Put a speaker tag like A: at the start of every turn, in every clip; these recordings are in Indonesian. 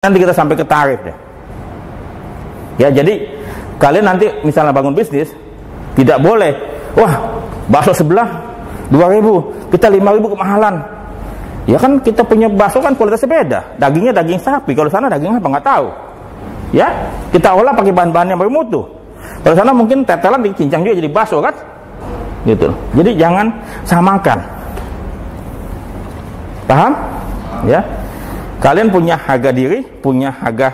A: Nanti kita sampai ke tarif deh. Ya, jadi kalian nanti misalnya bangun bisnis, tidak boleh, wah, bakso sebelah 2.000, kita 5.000 kemahalan. Ya kan kita punya bakso kan kualitasnya beda. Dagingnya daging sapi, kalau sana daging apa nggak tahu. Ya, kita olah pakai bahan-bahan yang bermutu. Kalau sana mungkin tetelan dicincang juga jadi bakso kan? Gitu. Jadi jangan samakan. Paham? Ya. Kalian punya harga diri, punya harga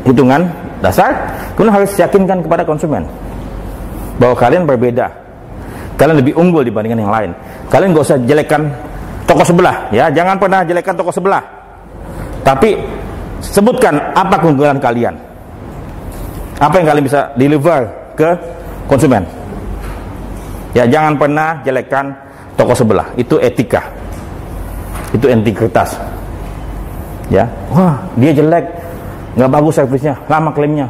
A: hitungan dasar, kemudian harus yakinkan kepada konsumen bahwa kalian berbeda, kalian lebih unggul dibandingkan yang lain. Kalian gak usah jelekkan toko sebelah, ya, jangan pernah jelekkan toko sebelah, tapi sebutkan apa keunggulan kalian, apa yang kalian bisa deliver ke konsumen. Ya, jangan pernah jelekkan toko sebelah, itu etika, itu integritas. Ya, wah, dia jelek, nggak bagus servisnya, lama klaimnya.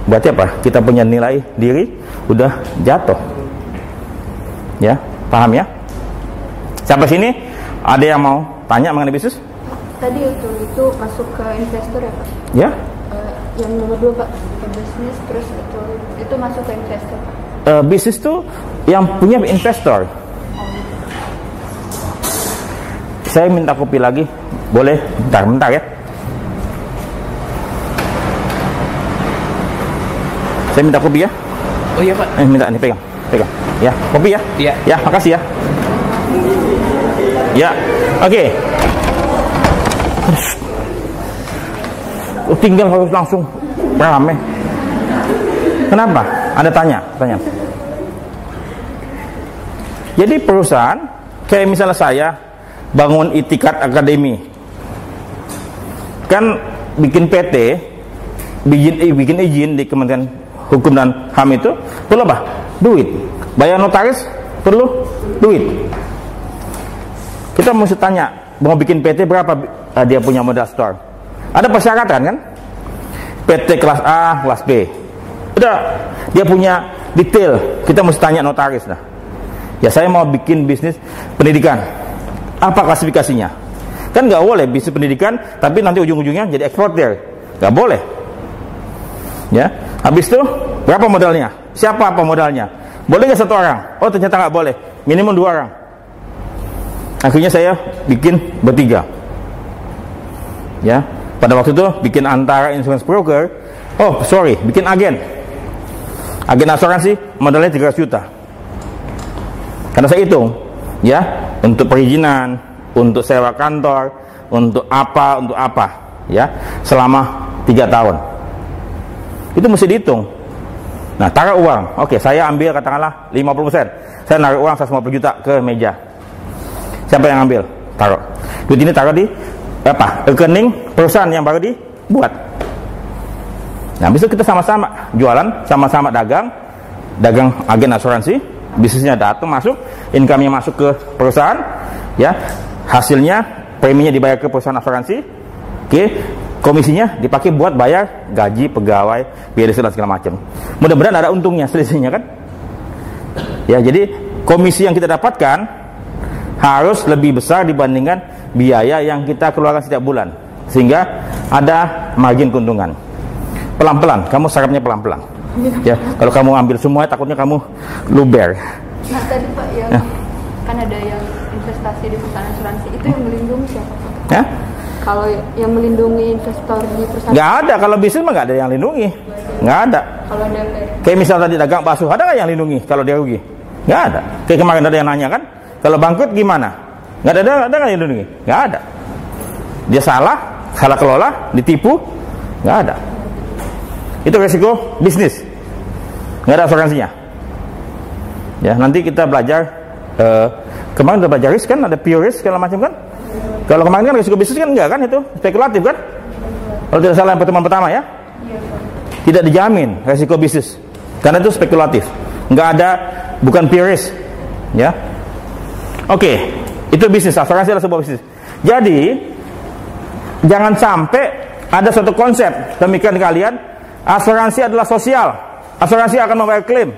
A: Berarti apa? Kita punya nilai diri udah jatuh. Ya, paham ya? Sampai sini ada yang mau tanya mengenai bisnis?
B: Tadi itu masuk ke investor ya Pak?
A: Ya.
B: Yang nomor 2 Pak, ke bisnis, terus itu masuk ke investor Pak?
A: Bisnis tuh yang punya investor. Saya minta kopi lagi, boleh? Bentar ya. Saya minta kopi ya.
C: Oh iya Pak.
A: Minta nih, pegang. Ya, kopi ya.
C: Iya.
A: Ya, makasih ya. Ya, oke. Tinggal harus langsung rame. Kenapa? Ada tanya. Jadi perusahaan kayak misalnya saya bangun Itikat Academy, kan bikin PT, bikin izin di Kementerian Hukum dan HAM itu perlu apa? Duit. Bayar notaris perlu duit. Kita mesti tanya, mau bikin PT berapa dia punya modal store? Ada persyaratan kan? PT kelas A, kelas B. Udah, dia punya detail. Kita mesti tanya notaris nah. Ya, saya mau bikin bisnis pendidikan. Apa klasifikasinya? Kan nggak boleh bisnis pendidikan tapi nanti ujung-ujungnya jadi eksportir, nggak boleh. Ya, habis itu berapa modalnya? Siapa apa modalnya? Boleh nggak 1 orang? Oh, ternyata nggak boleh, minimum 2 orang. Akhirnya saya bikin bertiga. Ya, pada waktu itu bikin antara insurance broker. Oh, sorry, bikin agen asuransi, modalnya 300 juta. Karena saya hitung, ya, untuk perizinan, untuk sewa kantor, untuk apa, ya, selama 3 tahun. Itu mesti dihitung. Nah, taruh uang. Oke, saya ambil katakanlah 50%. Saya naruh uang 150 juta ke meja. Siapa yang ambil? Taruh. Duit ini taruh di apa? Rekening perusahaan yang baru dibuat. Nah, habis itu kita sama-sama jualan, sama-sama dagang agen asuransi. Bisnisnya datang masuk, income-nya masuk ke perusahaan, ya, hasilnya preminya dibayar ke perusahaan asuransi, oke, komisinya dipakai buat bayar gaji pegawai, biaya dan segala macam. Mudah-mudahan ada untungnya selisihnya kan? Ya, jadi komisi yang kita dapatkan harus lebih besar dibandingkan biaya yang kita keluarkan setiap bulan, sehingga ada margin keuntungan. Pelan-pelan, kamu sarapnya pelan-pelan. Ya, kalau kamu ambil semua takutnya kamu luber.
B: Nah, tadi Pak yang kan ada yang investasi di perusahaan asuransi, itu yang melindungi siapa Pak?
A: Ya?
B: Kalau yang melindungi investor di perusahaan,
A: nggak ada. Kalau bisnis mah nggak ada yang lindungi, nggak ada.
B: kalau ada
A: Kayak misal tadi dagang bakso, ada nggak yang lindungi kalau dia rugi? Nggak ada. Kayak kemarin ada yang nanya kan, kalau bangkrut gimana? Nggak ada nggak yang lindungi? Nggak ada. Dia salah kelola, ditipu, nggak ada. Itu resiko bisnis, nggak ada asuransinya. Ya, nanti kita belajar. Kemarin udah belajar risk kan, ada pure risk segala macam kan. Kalau kemarin kan resiko bisnis kan enggak kan, itu spekulatif kan. Kalau tidak salah yang pertemuan pertama ya, tidak dijamin resiko bisnis karena itu spekulatif, nggak ada, bukan pure risk. Ya, oke, itu bisnis, asuransi adalah sebuah bisnis. Jadi jangan sampai ada suatu konsep demikian kalian. Asuransi adalah sosial. Asuransi akan membayar klaim.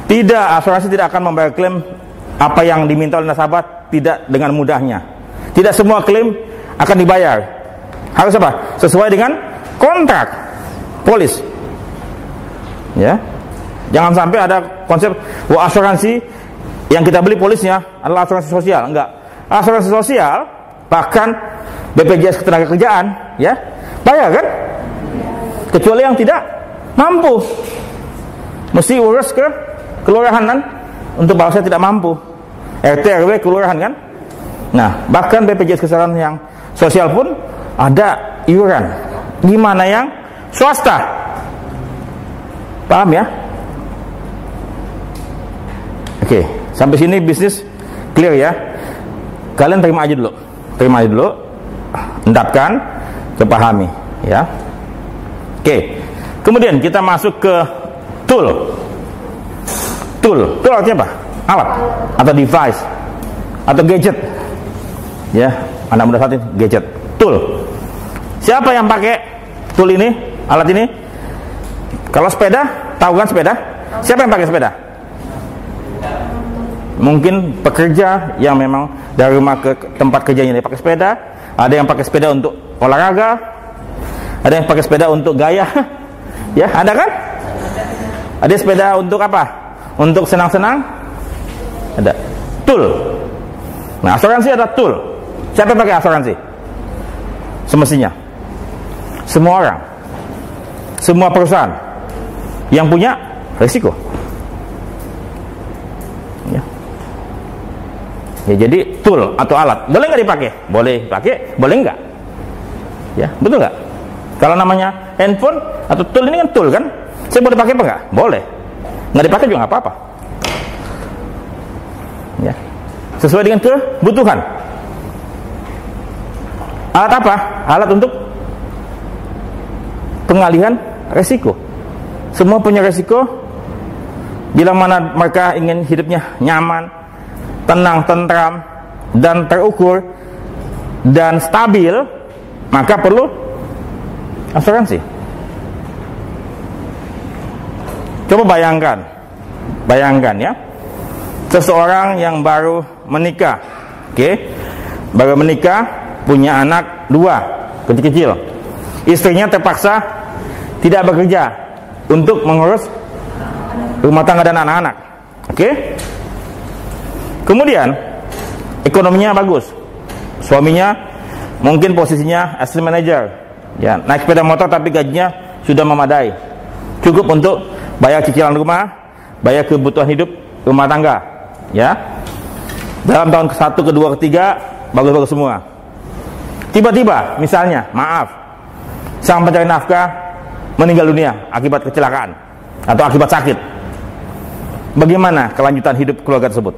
A: Tidak, asuransi tidak akan membayar klaim apa yang diminta oleh nasabah tidak dengan mudahnya. Tidak semua klaim akan dibayar. Harus apa? Sesuai dengan kontrak polis. Ya. Jangan sampai ada konsep asuransi yang kita beli polisnya adalah asuransi sosial. Enggak. Asuransi sosial bahkan BPJS Ketenagakerjaan, ya, bayar kan? Kecuali yang tidak mampu. Mesti urus ke kelurahan kan? Untuk bahasa tidak mampu. RT RW kelurahan kan? Nah, bahkan BPJS Kesehatan yang sosial pun ada iuran. Gimana yang swasta? Paham ya? Oke, sampai sini bisnis clear ya. Kalian terima aja dulu, endapkan, kepahami ya. Oke, kemudian kita masuk ke tool. Tool artinya apa? Alat atau device atau gadget. Ya, anak muda saat ini gadget. Tool. Siapa yang pakai tool ini, alat ini? Kalau sepeda, tahu kan sepeda? Siapa yang pakai sepeda? Mungkin pekerja yang memang dari rumah ke tempat kerjanya dia pakai sepeda. Ada yang pakai sepeda untuk olahraga. Ada yang pakai sepeda untuk gaya. Ya, ada kan? Ada sepeda untuk apa? Untuk senang-senang. Ada. Tool. Nah, asuransi ada tool. Siapa yang pakai asuransi? Semestinya semua orang, semua perusahaan yang punya risiko. Ya, jadi tool atau alat boleh nggak dipakai? Boleh pakai, boleh nggak? Ya, betul nggak? Kalau namanya handphone atau tool ini kan tool kan? Saya boleh pakai apa nggak? Boleh. Nggak dipakai juga nggak apa-apa. Ya, sesuai dengan kebutuhan. Alat apa? Alat untuk pengalihan resiko. Semua punya resiko. Bila mana mereka ingin hidupnya nyaman, tenang, tentram, dan terukur dan stabil, maka perlu asuransi. Coba bayangkan ya, seseorang yang baru menikah, baru menikah, punya anak 2 kecil-kecil, istrinya terpaksa tidak bekerja untuk mengurus rumah tangga dan anak-anak, kemudian ekonominya bagus, suaminya mungkin posisinya assistant manager, ya, naik sepeda motor tapi gajinya sudah memadai, cukup untuk bayar cicilan rumah, bayar kebutuhan hidup rumah tangga, ya. Dalam tahun ke-1, ke-2, ke-3 bagus-bagus semua. Tiba-tiba misalnya, maaf, sang pencari nafkah meninggal dunia akibat kecelakaan atau akibat sakit. Bagaimana kelanjutan hidup keluarga tersebut?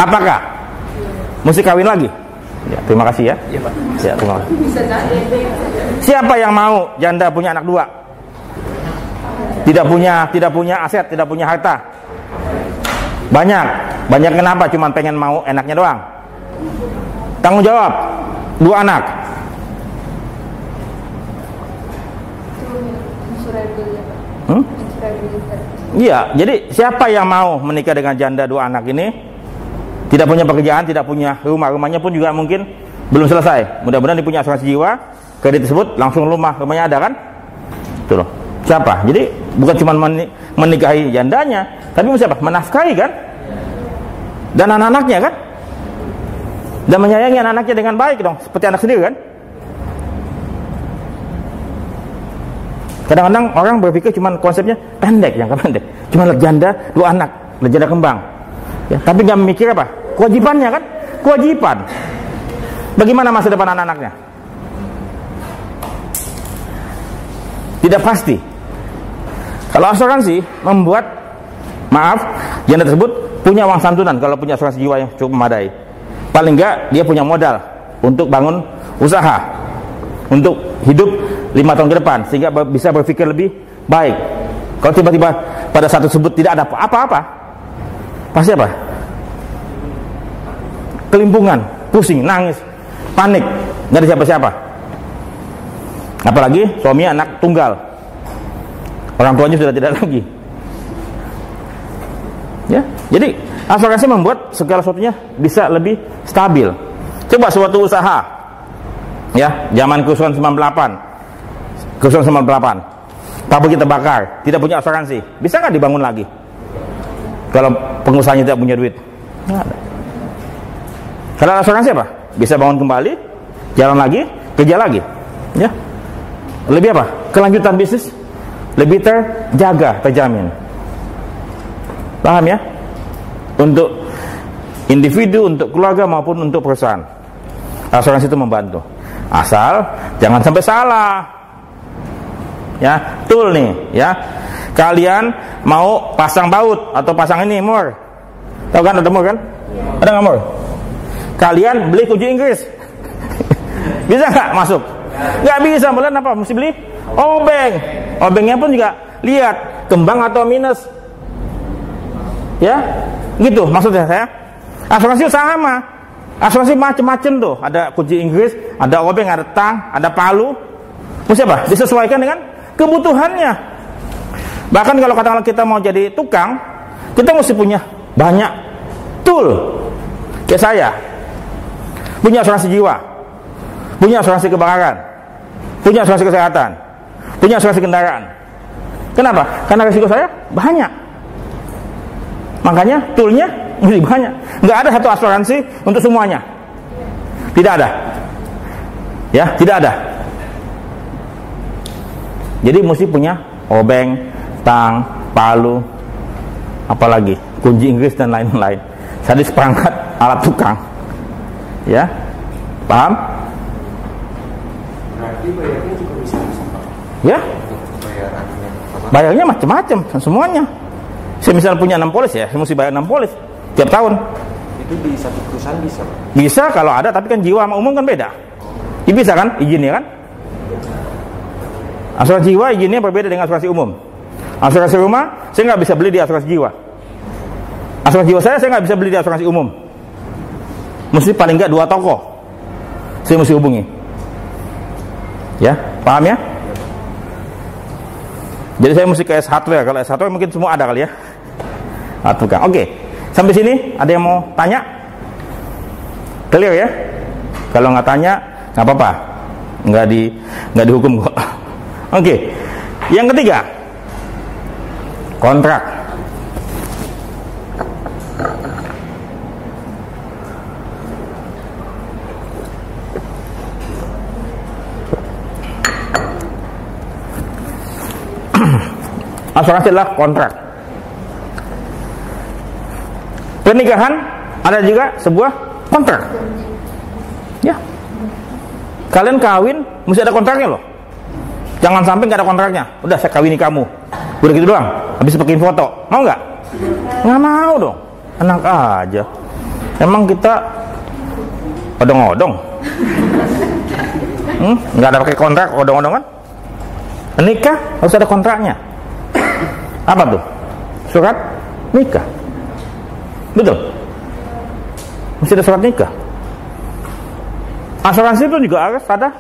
A: Apakah mesti kawin lagi? Ya, terima kasih ya. Iya, Pak. Ya, terima kasih. Siapa yang mau janda punya anak 2? Tidak punya aset, tidak punya harta. Banyak kenapa? Cuma pengen mau enaknya doang. Tanggung jawab 2 anak. Iya, jadi siapa yang mau menikah dengan janda 2 anak ini? Tidak punya pekerjaan, tidak punya rumahnya pun juga mungkin belum selesai. Mudah-mudahan dia punya asuransi jiwa, kredit tersebut langsung rumahnya ada kan? Itu loh. Siapa? Jadi bukan cuma menikahi jandanya, tapi mesti apa? Menafkahi kan? Dan anak-anaknya kan? Dan menyayangi anak-anaknya dengan baik dong, seperti anak sendiri kan? Kadang-kadang orang berpikir cuma konsepnya pendek, jangka pendek. Cuma janda 2 anak, janda kembang. Ya, tapi nggak mikir apa? Kewajibannya kan? Kewajiban. Bagaimana masa depan anak-anaknya? Tidak pasti. Kalau asuransi membuat, maaf, janda tersebut punya uang santunan kalau punya asuransi jiwa yang cukup memadai. Paling nggak dia punya modal untuk bangun usaha, untuk hidup 5 tahun ke depan, sehingga bisa berpikir lebih baik. Kalau tiba-tiba pada saat tersebut tidak ada apa-apa, pasti apa? Kelimpungan, pusing, nangis, panik, nggak ada siapa-siapa. Apalagi suami anak tunggal, orang tuanya sudah tidak lagi. Ya, jadi asuransi membuat segala sesuatunya bisa lebih stabil. Coba suatu usaha, ya, zaman kerusuhan 98, pabrik kita bakar, tidak punya asuransi, bisa nggak dibangun lagi? Kalau pengusahanya tidak punya duit, nggak ada. Kalau asuransi apa? Bisa bangun kembali, jalan lagi, kerja lagi, ya. Lebih apa? Kelanjutan bisnis lebih terjaga, terjamin. Paham ya? Untuk individu, untuk keluarga maupun untuk perusahaan, asuransi itu membantu. Asal jangan sampai salah. Ya, betul nih, ya. Kalian mau pasang baut atau pasang ini mur. Tahu kan ada mur kan? Ada nggak mur? Kalian beli kunci Inggris. Bisa nggak masuk? Nggak bisa, mulai apa? Mesti beli obeng. Obengnya pun juga lihat kembang atau minus. Ya, gitu maksudnya saya. Asuransi sama. Asuransi macam-macam tuh. Ada kunci Inggris, ada obeng, ada tang, ada palu. Mesti apa? Disesuaikan dengan kebutuhannya. Bahkan kalau katakanlah kita mau jadi tukang, kita mesti punya banyak tool. Kayak saya punya asuransi jiwa, punya asuransi kebakaran, punya asuransi kesehatan, punya asuransi kendaraan. Kenapa? Karena risiko saya banyak. Makanya toolnya mesti banyak. Nggak ada satu asuransi untuk semuanya. Tidak ada. Ya, tidak ada. Jadi mesti punya obeng, tang, palu, apalagi kunci Inggris dan lain-lain. Jadi seperangkat alat tukang. Ya, paham?
C: Berarti bayarnya juga bisa sama.
A: Ya. Bayarnya macam-macam, semuanya. Saya misalnya punya 6 polis ya, saya mesti bayar 6 polis tiap tahun.
C: Itu di satu perusahaan bisa, Pak?
A: Bisa kalau ada, tapi kan jiwa sama umum kan beda. Ya, bisa kan izinnya kan? Asuransi jiwa izinnya berbeda dengan asuransi umum. Asuransi rumah saya nggak bisa beli di asuransi jiwa. Asuransi jiwa saya nggak bisa beli di asuransi umum. Mesti paling nggak 2 toko saya mesti hubungi. Ya, paham ya? Jadi saya mesti ke S-Hardware. Kalau S-Hardware mungkin semua ada kali ya. Tukang. Oke. Sampai sini ada yang mau tanya? Clear ya? Kalau nggak tanya nggak apa-apa. Nggak dihukum kok. Oke. Yang ketiga, kontrak. Asuransi adalah kontrak. Pernikahan ada juga sebuah kontrak. Ya. Kalian kawin mesti ada kontraknya loh. Jangan sampai nggak ada kontraknya. Udah saya kawini kamu. Udah gitu doang. Habis pakein foto. Mau nggak? Nggak mau dong. Enak aja. Emang kita odong-odong. Nggak ada pakai kontrak, odong-odongan. Nikah harus ada kontraknya. Apa tuh? Surat nikah. Betul? Mesti ada surat nikah. Asuransi itu juga harus ada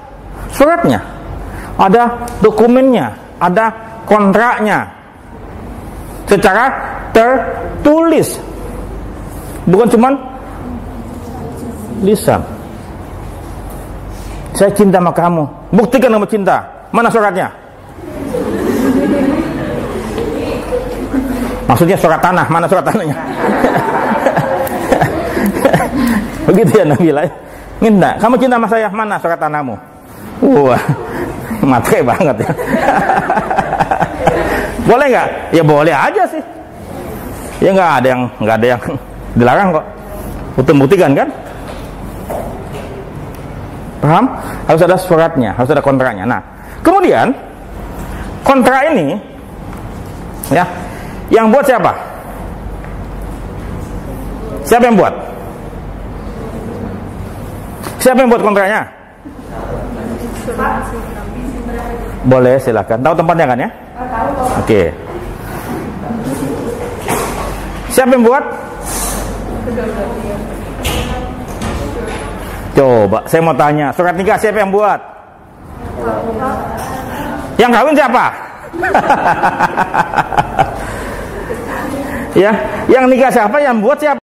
A: suratnya, ada dokumennya, ada kontraknya secara tertulis, bukan cuman lisan. Saya cinta sama kamu, buktikan kamu cinta. Mana suratnya? Maksudnya surat tanah, mana surat tanahnya? Begitu ya Nabila. Minta, kamu cinta sama saya, mana surat tanahmu? Wah, matre banget ya. Boleh nggak? Ya boleh aja sih. Ya nggak ada yang dilarang kok. Untuk buktikan kan? Paham? Harus ada suratnya, harus ada kontraknya. Nah, kemudian kontrak ini, ya, yang buat siapa? Siapa yang buat? Siapa yang buat kontraknya? Boleh, silakan. Tahu tempatnya kan ya? Oke. Siapa yang buat? Coba, saya mau tanya, surat nikah siapa yang buat? Yang kawin siapa? Ya, yang nikah siapa, yang buat siapa?